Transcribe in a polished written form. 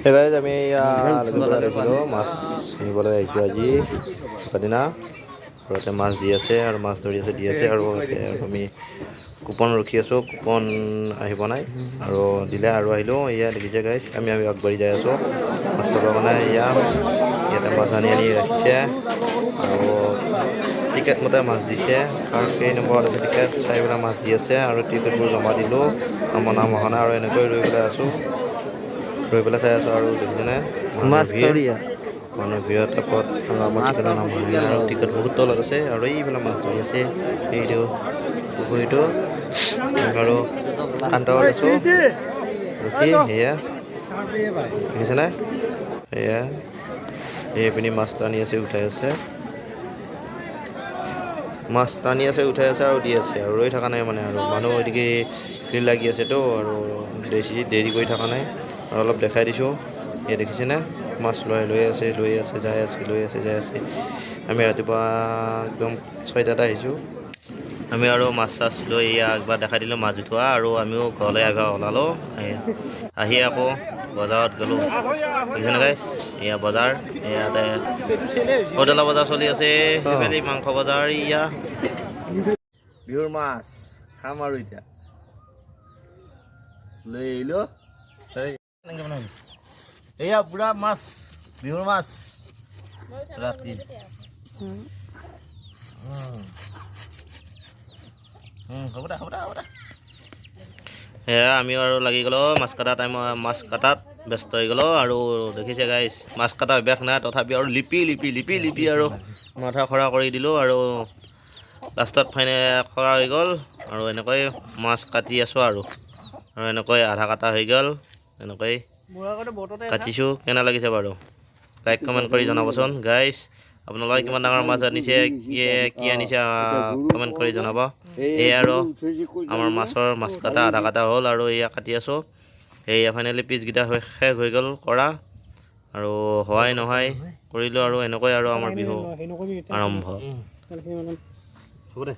Hey guys, আমি মাছ নিবলৈ আহিছোঁ আজি দিনা ঘৰতে মাছ দি আছে আৰু মাছ ধৰি আছে দি আছে আৰু আমি কুপন ৰখি আছোঁ কুপন আহিব নাই আৰু দিলে আৰু আহিলোঁ এয়া দেখিছে গাইজ আমি আগবাঢ়ি যাই আছোঁ মাছ ল'বৰ কাৰণে ইয়াতে মাছ আনি ৰাখিছে আৰু টিকেট মতে মাছ দিছে কাৰ কেই নম্বৰত আছে টিকেট চাই পেলাই মাছ দি আছে আৰু টিকেটবোৰ জমা দিলোঁ আমাৰ নাম অহা নাই আৰু এনেকৈ ৰৈ পেলাই আছোঁ চাই আছোঁ আৰু দেখিছেনে মানুহ ভিৰ টাপত আৰু আমাৰ টিকেটৰ নাম অহা নাই আৰু টিকেট বহুত তলত আছে আৰু এইবিলাক মাছ ধৰি আছে এইটো পুখুৰীটো আৰু আন্তৰত আছোঁ ৰখি সেয়া দেখিছেনে সেয়া এইপিনি মাছ টানি আছে উঠাই আছে মাছ টানি আছে উঠাই আছে আৰু দি আছে আৰু ৰৈ থকা নাই মানে আৰু মানুহ এদিকে ভিৰ লাগি আছেতো আৰু দেৰি কৰি থকা নাই আৰু অলপ দেখাই দিছোঁ এই দেখিছেনে মাছ লৈ আছে যাই আছে আমি ৰাতিপুৱা একদম 6টাত আহিছোঁ আমি আৰু মাছ চাছ লৈ একবাৰ দেখাই দিলোঁ মাছ উঠোৱা আৰু আমিও ঘৰলৈ একবাৰ ওলালোঁ আহি আকৌ বজাৰত গ'লোঁ দেখিছেনে গাইজ এয়া বজাৰ ইয়াতে হোটেলৰ বজাৰ চলি আছে সেইফালে মাংস বজাৰ বিহুৰ মাছ খাম আৰু এতিয়া লৈ আহিলোঁ এয়া পুৰা মাছ বিহুৰ মাছ ৰাতি হ'ব দে সেয়া আমি আৰু লাগি গ'লোঁ মাছ কাটাত ব্যস্ত হৈ গ'লোঁ আৰু দেখিছে গাইজ মাছ কটা অভ্যাস নাই তথাপি আৰু লিপি আৰু মাথা খৰা কৰি দিলোঁ আৰু লাষ্টত খৰা হৈ গ'ল আৰু এনেকৈ মাছ কাটি আছোঁ আৰু এনেকৈ আধা কাটা হৈ গ'ল এনেকৈ কাটিছোঁ কেনে লাগিছে বাৰু লাইক কমেণ্ট কৰি জনাবচোন গাইজ আপোনালোকে কিমান ডাঙৰ মাছ আনিছে কি আনিছে কমেণ্ট কৰি জনাব এয়া আৰু আমাৰ মাছ কটা আধা কাটা হ'ল আৰু এয়া কাটি আছোঁ সেয়া ফাইনেলি পিচকেইটা শেষ হৈ গ'ল কৰা আৰু সহায় নহয় কৰিলোঁ আৰু এনেকৈ আৰু আমাৰ বিহু আৰম্ভ হ'ব দে